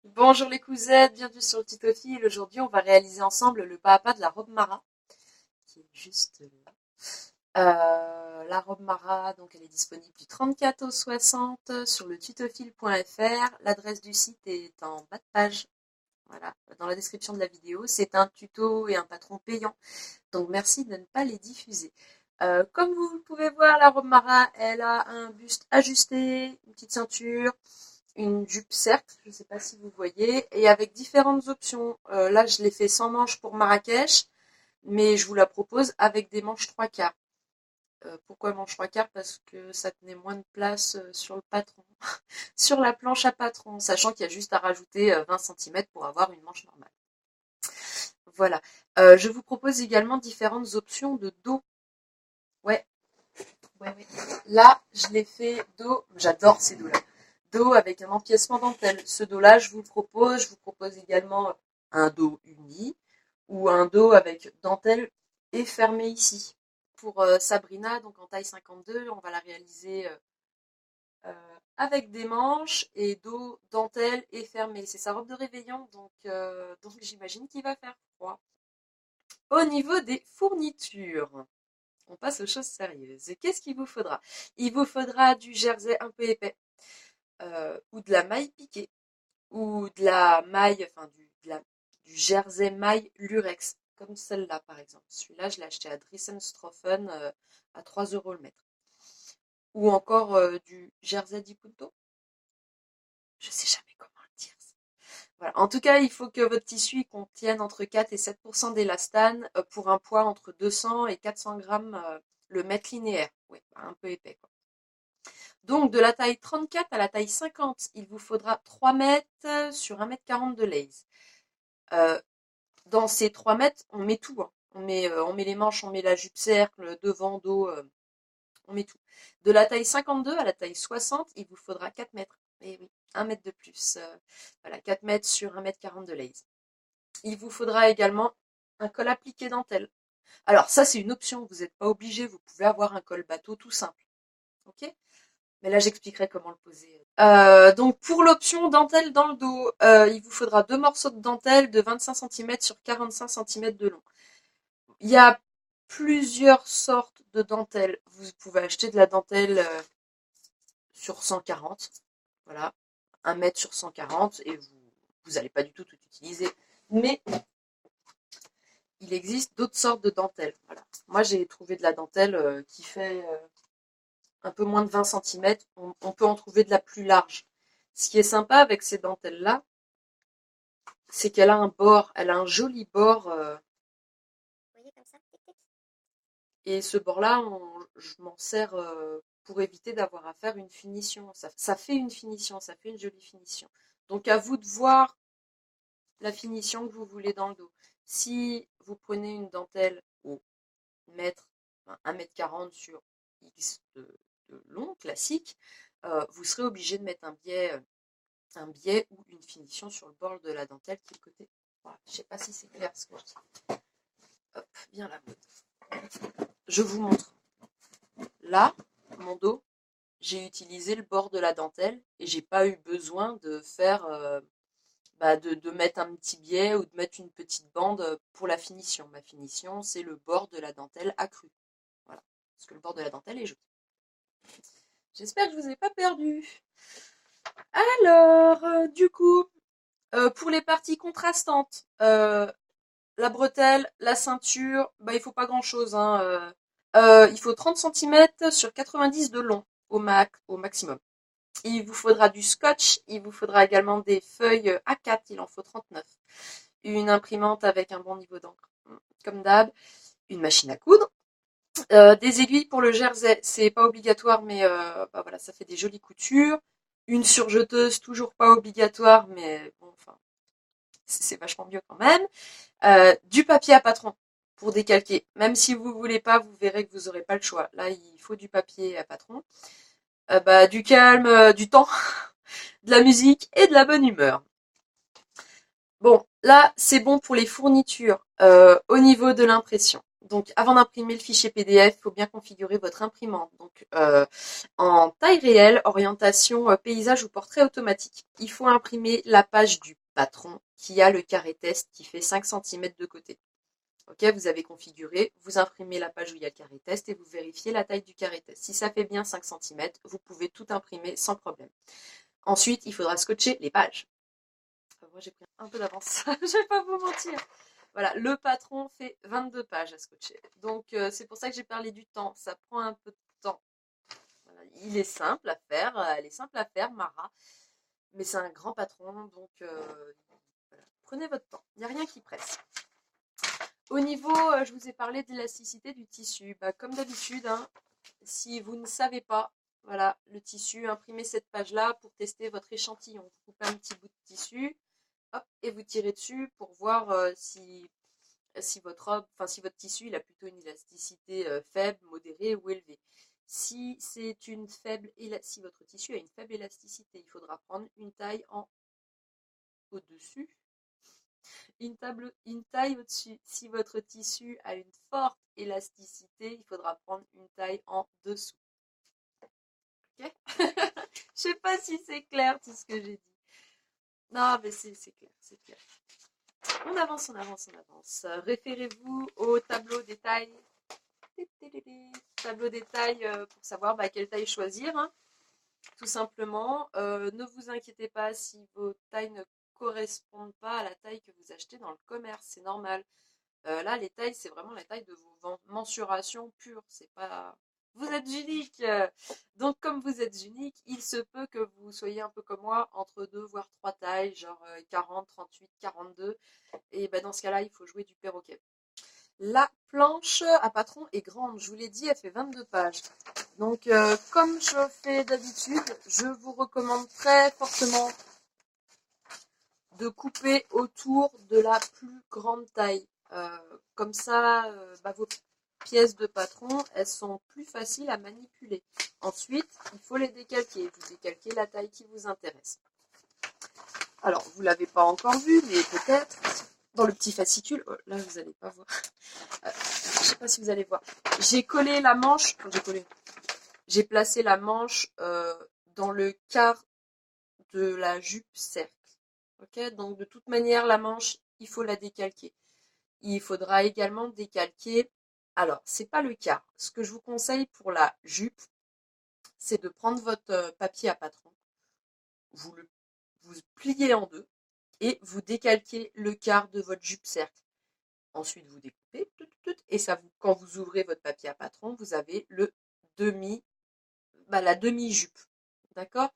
Bonjour les cousettes, bienvenue sur le tuto fil. Aujourd'hui, on va réaliser ensemble le pas à pas de la robe Mara, qui est juste là. La robe Mara, donc elle est disponible du 34 au 60 sur le tutofil.fr. L'adresse du site est en bas de page. Voilà, dans la description de la vidéo. C'est un tuto et un patron payant, donc merci de ne pas les diffuser. Comme vous pouvez voir, la robe Mara, elle a un buste ajusté, une petite ceinture, une jupe cercle, je ne sais pas si vous voyez, et avec différentes options. Là, je l'ai fait sans manches pour Marrakech, mais je vous la propose avec des manches 3/4. Pourquoi manches 3/4? Parce que ça tenait moins de place sur le patron, sur la planche à patron, sachant qu'il y a juste à rajouter 20 cm pour avoir une manche normale. Voilà. Je vous propose également différentes options de dos. Ouais, ouais. Là, je l'ai fait dos. J'adore ces dos-là. Dos avec un empiècement dentelle. Ce dos-là, je vous propose également un dos uni ou un dos avec dentelle et fermé ici. Pour Sabrina, donc en taille 52, on va la réaliser avec des manches et dos dentelle et fermé. C'est sa robe de réveillon, donc j'imagine qu'il va faire froid. Au niveau des fournitures, on passe aux choses sérieuses. Et qu'est-ce qu'il vous faudra? Il vous faudra du jersey un peu épais, ou de la maille piquée, ou de la maille, enfin du jersey maille lurex, comme celle-là par exemple. Celui-là, je l'ai acheté à Drissenstrofen à 3 € le mètre. Ou encore du jersey di punto. Je sais jamais comment le dire. Voilà. En tout cas, il faut que votre tissu contienne entre 4 et 7% d'élastane pour un poids entre 200 et 400 grammes le mètre linéaire. Oui, un peu épais, quoi. Donc, de la taille 34 à la taille 50, il vous faudra 3 mètres sur 1,40 m de lace. Dans ces 3 mètres, on met tout, hein. On met les manches, on met la jupe cercle, devant, dos, on met tout. De la taille 52 à la taille 60, il vous faudra 4 mètres. Et oui, 1 mètre de plus. Voilà, 4 mètres sur 1,40 m de lace. Il vous faudra également un col appliqué dentelle. Alors ça, c'est une option, vous n'êtes pas obligé, vous pouvez avoir un col bateau tout simple. Ok? Mais là, j'expliquerai comment le poser. Donc pour l'option dentelle dans le dos, il vous faudra 2 morceaux de dentelle de 25 cm sur 45 cm de long. Il y a plusieurs sortes de dentelles. Vous pouvez acheter de la dentelle sur 140, voilà, 1 mètre sur 140, et vous n'allez pas du tout utiliser. Mais il existe d'autres sortes de dentelles. Voilà. Moi, j'ai trouvé de la dentelle qui fait un peu moins de 20 cm. On peut en trouver de la plus large. Ce qui est sympa avec ces dentelles-là, c'est qu'elle a un bord, elle a un joli bord. Vous voyez comme ça, et ce bord-là, je m'en sers pour éviter d'avoir à faire une finition. Ça fait une finition, ça fait une jolie finition. Donc à vous de voir la finition que vous voulez dans le dos. Si vous prenez une dentelle au mètre, 1,40 m sur X de long, classique, vous serez obligé de mettre un biais ou une finition sur le bord de la dentelle qui est le côté. Voilà. Je ne sais pas si c'est clair ce que je dis. Hop, bien la mode. Je vous montre. Là, mon dos, j'ai utilisé le bord de la dentelle et j'ai pas eu besoin de faire de mettre un petit biais ou de mettre une petite bande pour la finition. Ma finition, c'est le bord de la dentelle accru. Voilà. Parce que le bord de la dentelle est joli. J'espère que je vous ai pas perdu. Alors, du coup, pour les parties contrastantes, la bretelle, la ceinture, il faut pas grand chose, hein. Il faut 30 cm sur 90 de long au maximum. Il vous faudra du scotch, il vous faudra également des feuilles A4, il en faut 39. Une imprimante avec un bon niveau d'encre, comme d'hab. Une machine à coudre. Des aiguilles pour le jersey, c'est pas obligatoire, mais voilà, ça fait des jolies coutures. Une surjeteuse, toujours pas obligatoire, mais bon, enfin, c'est vachement mieux quand même. Du papier à patron pour décalquer. Même si vous voulez pas, vous verrez que vous aurez pas le choix. Là, il faut du papier à patron. Du calme, du temps, de la musique et de la bonne humeur. Bon, là, c'est bon pour les fournitures au niveau de l'impression. Donc, avant d'imprimer le fichier PDF, il faut bien configurer votre imprimante. Donc, en taille réelle, orientation paysage ou portrait automatique. Il faut imprimer la page du patron qui a le carré test qui fait 5 cm de côté. Ok, vous avez configuré, vous imprimez la page où il y a le carré test et vous vérifiez la taille du carré test. Si ça fait bien 5 cm, vous pouvez tout imprimer sans problème. Ensuite, il faudra scotcher les pages. Moi, j'ai pris un peu d'avance, je vais pas vous mentir. Voilà, le patron fait 22 pages à scotcher. Donc, c'est pour ça que j'ai parlé du temps. Ça prend un peu de temps. Voilà, il est simple à faire, elle est simple à faire, Mara. Mais c'est un grand patron, donc voilà. Prenez votre temps. Il n'y a rien qui presse. Au niveau, je vous ai parlé d'élasticité du tissu. Bah, comme d'habitude, hein, si vous ne savez pas, voilà, le tissu, imprimez cette page-là pour tester votre échantillon. Vous coupez un petit bout de tissu, hop, et vous tirez dessus pour voir si votre robe, enfin si votre tissu il a plutôt une élasticité faible, modérée ou élevée. Si c'est une faible, si votre tissu a une faible élasticité, il faudra prendre une taille en au-dessus, une taille au-dessus. Si votre tissu a une forte élasticité, il faudra prendre une taille en dessous. Ok. Je sais pas si c'est clair tout ce que j'ai dit. Non, mais c'est clair, c'est clair. On avance, on avance, on avance. Référez-vous au tableau des tailles. Tableau des tailles pour savoir quelle taille choisir. Hein. Tout simplement, ne vous inquiétez pas si vos tailles ne correspondent pas à la taille que vous achetez dans le commerce. C'est normal. Là, les tailles, c'est vraiment la taille de vos mensurations pures. C'est pas. Vous êtes unique. Donc, comme vous êtes unique, il se peut que vous soyez un peu comme moi, entre deux voire trois tailles, genre 40, 38, 42. Et dans ce cas-là, il faut jouer du perroquet. La planche à patron est grande. Je vous l'ai dit, elle fait 22 pages. Donc, comme je fais d'habitude, je vous recommande très fortement de couper autour de la plus grande taille. Comme ça, vos pièces de patron, elles sont plus faciles à manipuler. Ensuite, il faut les décalquer. Vous décalquez la taille qui vous intéresse. Alors, vous ne l'avez pas encore vu, mais peut-être dans le petit fascicule. Oh, là, vous n'allez pas voir. Je ne sais pas si vous allez voir. J'ai collé la manche. J'ai placé la manche dans le quart de la jupe cercle. Ok, donc de toute manière, la manche, il faut la décalquer. Il faudra également décalquer. Alors, c'est pas le cas. Ce que je vous conseille pour la jupe, c'est de prendre votre papier à patron, vous pliez en deux et vous décalquez le quart de votre jupe cercle. Ensuite, vous découpez et ça quand vous ouvrez votre papier à patron, vous avez le la demi-jupe. D'accord.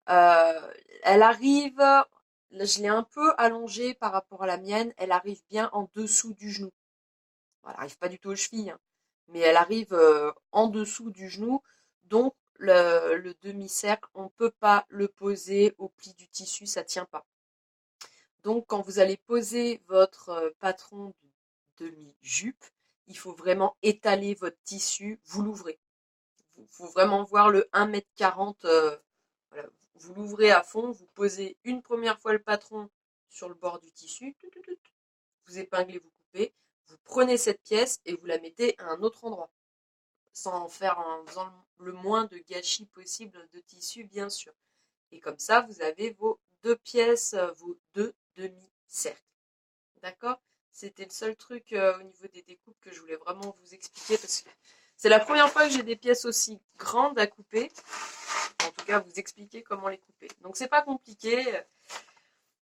Elle arrive, je l'ai un peu allongée par rapport à la mienne, elle arrive bien en dessous du genou. Elle n'arrive pas du tout aux chevilles, hein, mais elle arrive en dessous du genou. Donc, le demi-cercle, on ne peut pas le poser au pli du tissu, ça ne tient pas. Donc, quand vous allez poser votre patron de demi-jupe, il faut vraiment étaler votre tissu, vous l'ouvrez. Il faut vraiment voir le 1,40 m. Voilà. Vous l'ouvrez à fond, vous posez une première fois le patron sur le bord du tissu, vous épinglez, vous coupez, vous prenez cette pièce et vous la mettez à un autre endroit, en faisant le moins de gâchis possible de tissu, bien sûr. Et comme ça, vous avez vos deux pièces, vos deux demi-cercles. D'accord. C'était le seul truc au niveau des découpes que je voulais vraiment vous expliquer parce que c'est la première fois que j'ai des pièces aussi grandes à couper. En tout cas, vous expliquer comment les couper. Donc, c'est pas compliqué.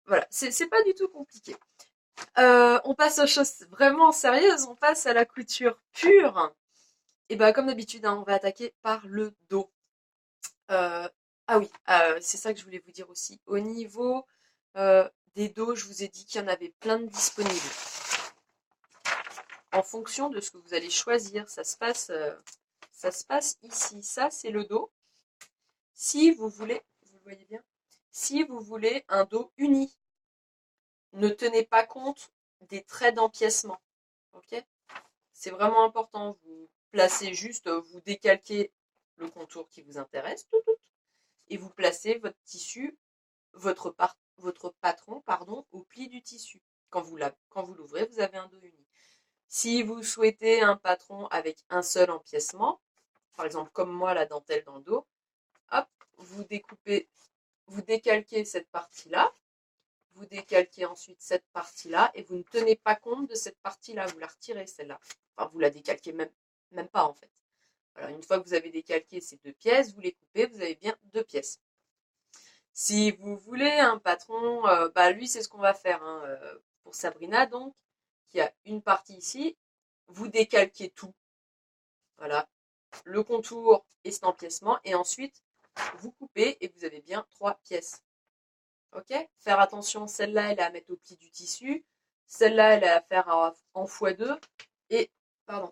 Voilà, c'est pas du tout compliqué. On passe aux choses vraiment sérieuses. On passe à la couture pure. Et comme d'habitude, hein, on va attaquer par le dos. Ah oui, c'est ça que je voulais vous dire aussi. Au niveau des dos, je vous ai dit qu'il y en avait plein de disponibles. En fonction de ce que vous allez choisir, ça se passe ici. Ça, c'est le dos. Si vous voulez, vous le voyez bien, si vous voulez un dos uni, ne tenez pas compte des traits d'empiècement. Ok? C'est vraiment important. Vous placez juste, vous décalquez le contour qui vous intéresse, et vous placez votre tissu, votre patron, au pli du tissu. Quand vous l'ouvrez, vous avez un dos uni. Si vous souhaitez un patron avec un seul empiècement, par exemple comme moi la dentelle dans le dos, hop, vous découpez, vous décalquez cette partie-là, vous décalquez ensuite cette partie-là et vous ne tenez pas compte de cette partie-là, vous la retirez celle-là. Enfin, vous la décalquez même pas en fait. Alors, une fois que vous avez décalqué ces deux pièces, vous les coupez, vous avez bien deux pièces. Si vous voulez un patron, lui c'est ce qu'on va faire hein, pour Sabrina donc, qui a une partie ici, vous décalquez tout. Voilà, le contour et cet empiècement et ensuite vous coupez et vous avez bien trois pièces. Ok, faire attention, celle-là elle est à mettre au pli du tissu, celle-là elle est à faire en x2 et pardon,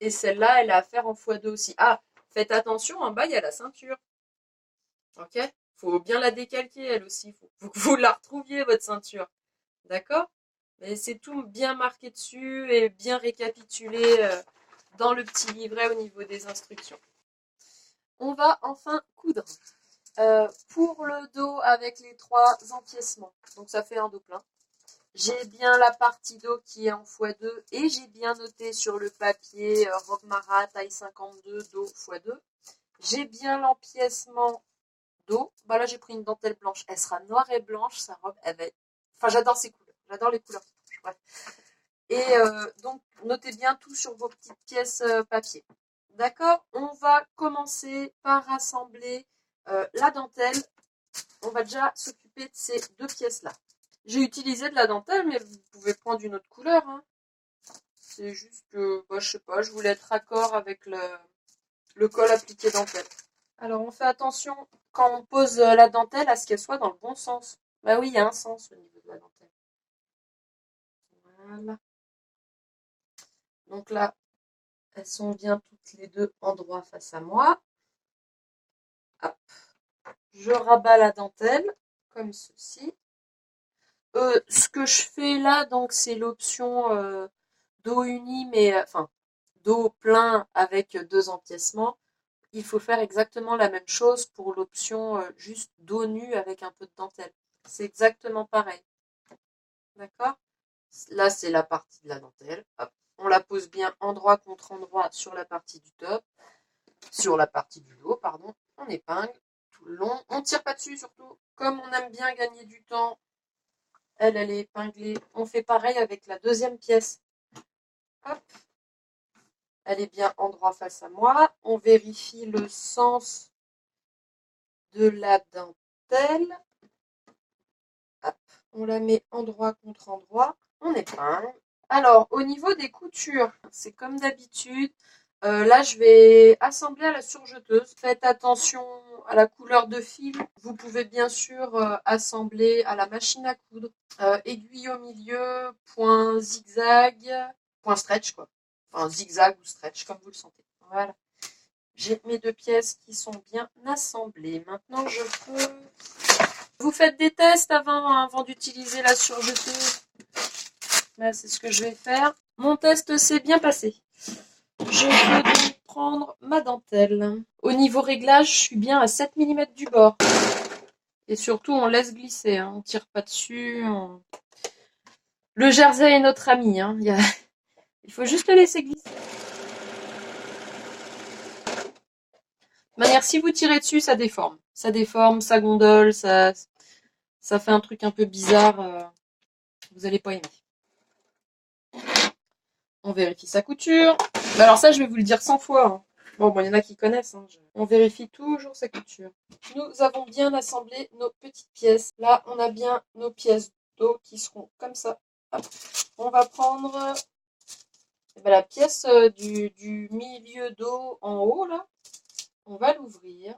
et celle-là elle est à faire en x2 aussi. Ah, faites attention, en bas il y a la ceinture. Ok, faut bien la décalquer elle aussi, faut que vous la retrouviez votre ceinture. D'accord? Mais c'est tout bien marqué dessus et bien récapitulé dans le petit livret au niveau des instructions. On va enfin coudre. Pour le dos avec les trois empiècements, donc ça fait un dos plein. J'ai bien la partie dos qui est en x2 et j'ai bien noté sur le papier robe Mara taille 52 dos x2. J'ai bien l'empiècement dos. Bah là j'ai pris une dentelle blanche. Elle sera noire et blanche sa robe. Elle va être... Enfin j'adore ces couleurs. J'adore les couleurs. Bref. Et donc notez bien tout sur vos petites pièces papier. D'accord? On va commencer par assembler la dentelle. On va déjà s'occuper de ces deux pièces-là. J'ai utilisé de la dentelle, mais vous pouvez prendre une autre couleur. Hein. C'est juste que, je sais pas, je voulais être raccord avec le col appliqué dentelle. Alors, on fait attention quand on pose la dentelle à ce qu'elle soit dans le bon sens. Bah oui, il y a un sens au niveau de la dentelle. Voilà. Donc là, elles sont bien toutes les deux en droit face à moi. Hop. Je rabats la dentelle, comme ceci. Ce que je fais là, donc, c'est l'option dos uni, mais enfin, dos plein avec deux empiècements. Il faut faire exactement la même chose pour l'option juste dos nu avec un peu de dentelle. C'est exactement pareil. D'accord? Là, c'est la partie de la dentelle. Hop. On la pose bien endroit contre endroit sur la partie du top, sur la partie du dos, pardon. On épingle tout le long. On ne tire pas dessus surtout. Comme on aime bien gagner du temps, elle est épinglée. On fait pareil avec la deuxième pièce. Hop. Elle est bien endroit face à moi. On vérifie le sens de la dentelle. Hop. On la met endroit contre endroit. On épingle. Alors, au niveau des coutures, c'est comme d'habitude. Là, je vais assembler à la surjeteuse. Faites attention à la couleur de fil. Vous pouvez bien sûr assembler à la machine à coudre. Aiguille au milieu, point zigzag, point stretch quoi. Enfin, zigzag ou stretch, comme vous le sentez. Voilà. J'ai mes deux pièces qui sont bien assemblées. Maintenant, je peux... Vous faites des tests avant d'utiliser la surjeteuse. Là, c'est ce que je vais faire. Mon test s'est bien passé. Je peux donc prendre ma dentelle. Au niveau réglage, je suis bien à 7 mm du bord. Et surtout, on laisse glisser. Hein. On ne tire pas dessus. Le jersey est notre ami. Hein. Il faut juste le laisser glisser. De manière, si vous tirez dessus, ça déforme. Ça déforme, ça gondole, ça fait un truc un peu bizarre. Vous n'allez pas aimer. On vérifie sa couture. Mais alors ça, je vais vous le dire 100 fois. Hein. Bon, il y en a qui connaissent. Hein. On vérifie toujours sa couture. Nous avons bien assemblé nos petites pièces. Là, on a bien nos pièces dos qui seront comme ça. Hop. On va prendre la pièce du milieu dos en haut, là. On va l'ouvrir.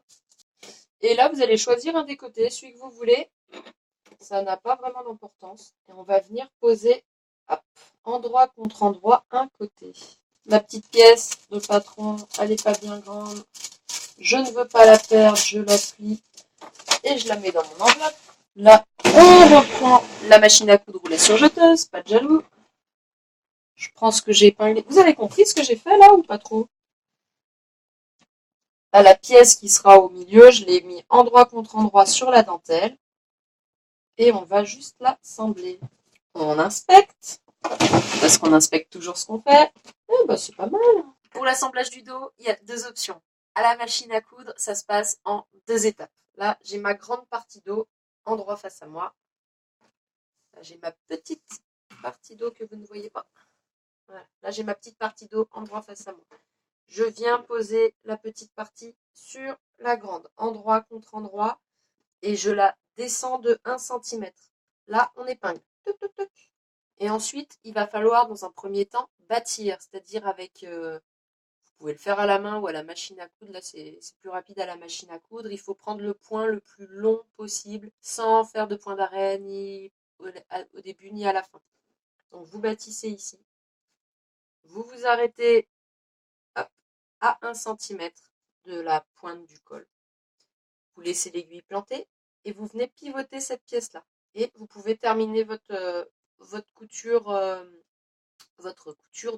Et là, vous allez choisir un des côtés, celui que vous voulez. Ça n'a pas vraiment d'importance. Et on va venir poser hop, endroit contre endroit un côté. Ma petite pièce de patron, elle n'est pas bien grande. Je ne veux pas la perdre, je la plie et je la mets dans mon enveloppe. Là, on reprend la machine à coudre ou la surjeteuse, pas de jaloux. Je prends ce que j'ai épinglé. Vous avez compris ce que j'ai fait là ou pas trop? Là, la pièce qui sera au milieu, je l'ai mis endroit contre endroit sur la dentelle. Et on va juste l'assembler. On inspecte. Parce qu'on inspecte toujours ce qu'on fait. Eh ben, c'est pas mal. Pour l'assemblage du dos, il y a deux options. À la machine à coudre, ça se passe en deux étapes. Là, j'ai ma grande partie dos endroit face à moi. Là, j'ai ma petite partie dos que vous ne voyez pas. Voilà. Là, j'ai ma petite partie dos endroit face à moi. Je viens poser la petite partie sur la grande, endroit contre endroit, et je la descends de 1 cm. Là, on épingle. Toc, toc, toc. Et ensuite, il va falloir, dans un premier temps, bâtir, c'est-à-dire avec... vous pouvez le faire à la main ou à la machine à coudre. Là, c'est plus rapide à la machine à coudre. Il faut prendre le point le plus long possible, sans faire de point d'arrêt, ni au début, ni à la fin. Donc, vous bâtissez ici. Vous vous arrêtez hop, à 1 cm de la pointe du col. Vous laissez l'aiguille plantée et vous venez pivoter cette pièce-là. Et vous pouvez terminer votre couture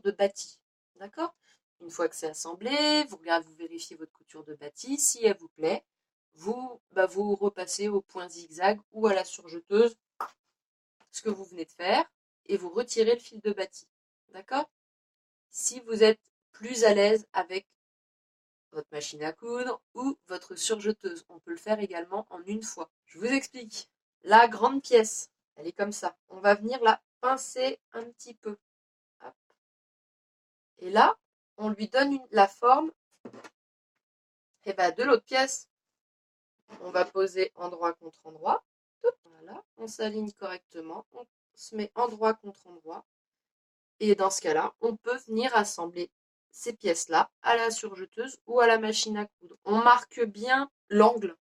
de bâti. D'accord? Une fois que c'est assemblé, vous regardez, vous vérifiez votre couture de bâti. Si elle vous plaît, vous repassez au point zigzag ou à la surjeteuse, ce que vous venez de faire, et vous retirez le fil de bâti. D'accord? Si vous êtes plus à l'aise avec votre machine à coudre ou votre surjeteuse, on peut le faire également en une fois. Je vous explique. La grande pièce, elle est comme ça. On va venir la pincer un petit peu. Hop. Et là, on lui donne la forme de l'autre pièce. On va poser endroit contre endroit. Voilà, on s'aligne correctement. On se met endroit contre endroit. Et dans ce cas-là, on peut venir assembler ces pièces-là à la surjeteuse ou à la machine à coudre. On marque bien l'angle.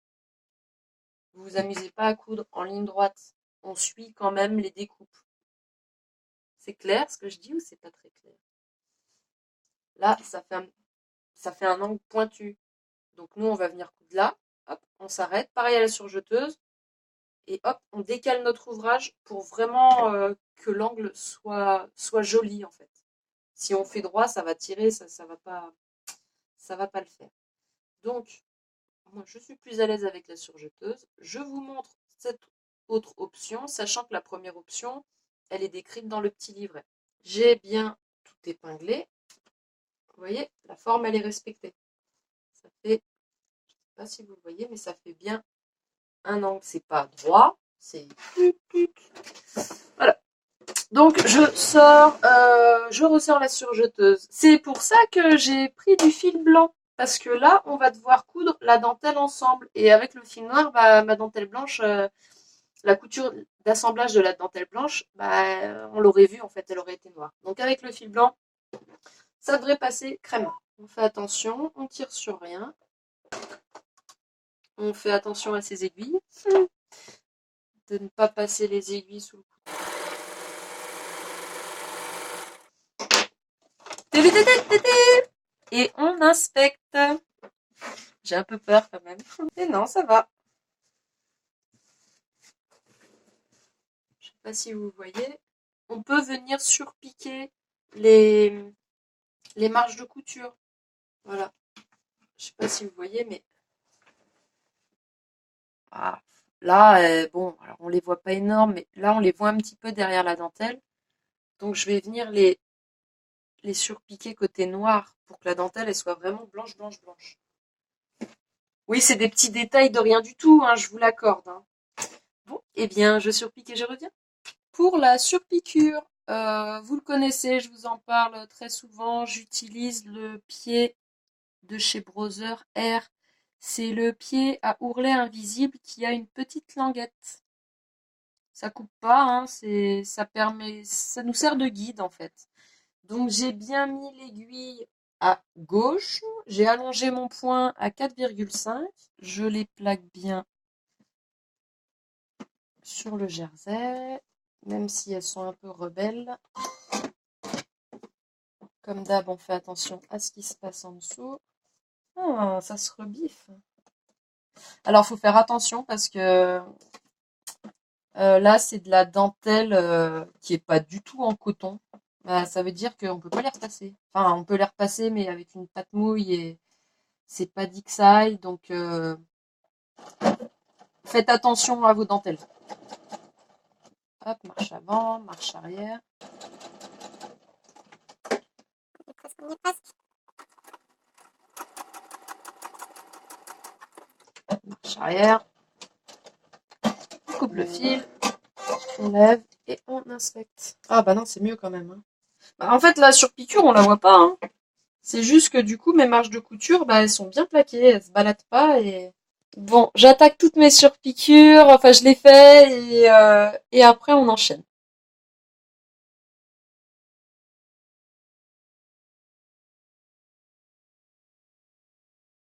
Vous vous amusez pas à coudre en ligne droite. On suit quand même les découpes. C'est clair ce que je dis ou c'est pas très clair? Là, ça fait un angle pointu. Donc nous, on va venir coudre là. Hop, on s'arrête. Pareil à la surjeteuse. Et hop, on décale notre ouvrage pour vraiment que l'angle soit joli en fait. Si on fait droit, ça va tirer, ça va pas le faire. Donc, moi, je suis plus à l'aise avec la surjeteuse. Je vous montre cette autre option, sachant que la première option, elle est décrite dans le petit livret. J'ai bien tout épinglé. Vous voyez, la forme, elle est respectée. Ça fait, je ne sais pas si vous le voyez, mais ça fait bien un angle. C'est pas droit, c'est... Voilà. Donc, je ressors la surjeteuse. C'est pour ça que j'ai pris du fil blanc. Parce que là, on va devoir coudre la dentelle ensemble. Et avec le fil noir, ma dentelle blanche, la couture d'assemblage de la dentelle blanche, on l'aurait vu, en fait, elle aurait été noire. Donc avec le fil blanc, ça devrait passer crème. On fait attention, on tire sur rien. On fait attention à ses aiguilles. De ne pas passer les aiguilles sous le couteau. Et on inspecte. J'ai un peu peur quand même. Et non, ça va. Je sais pas si vous voyez. On peut venir surpiquer les marges de couture. Voilà. Je sais pas si vous voyez, mais là, bon, alors on les voit pas énormes, mais là on les voit un petit peu derrière la dentelle. Donc je vais venir les surpiquer côté noir pour que la dentelle elle soit vraiment blanche, blanche, blanche. Oui, c'est des petits détails de rien du tout, hein, je vous l'accorde. Hein. Bon, eh bien, je surpique et je reviens. Pour la surpiqûre, vous le connaissez, je vous en parle très souvent. J'utilise le pied de chez Brother R. C'est le pied à ourlet invisible qui a une petite languette. Ça coupe pas, hein, ça nous sert de guide en fait. Donc j'ai bien mis l'aiguille à gauche, j'ai allongé mon point à 4,5, je les plaque bien sur le jersey, même si elles sont un peu rebelles. Comme d'hab, on fait attention à ce qui se passe en dessous. Ah, ça se rebiffe. Alors, faut faire attention parce que là, c'est de la dentelle qui est pas du tout en coton. Ça veut dire qu'on peut pas les repasser. Enfin, on peut les repasser, mais avec une pâte mouille et c'est pas dit que ça aille. Donc, faites attention à vos dentelles. Hop, marche avant, marche arrière. Marche arrière. On coupe le fil. On lève et on inspecte. Ah bah non, c'est mieux quand même. Hein. Bah, en fait, la surpiqûre, on la voit pas. Hein. C'est juste que du coup, mes marges de couture, bah, elles sont bien plaquées. Elles se baladent pas et... Bon, j'attaque toutes mes surpiqûres. Enfin, je les fais et après, on enchaîne.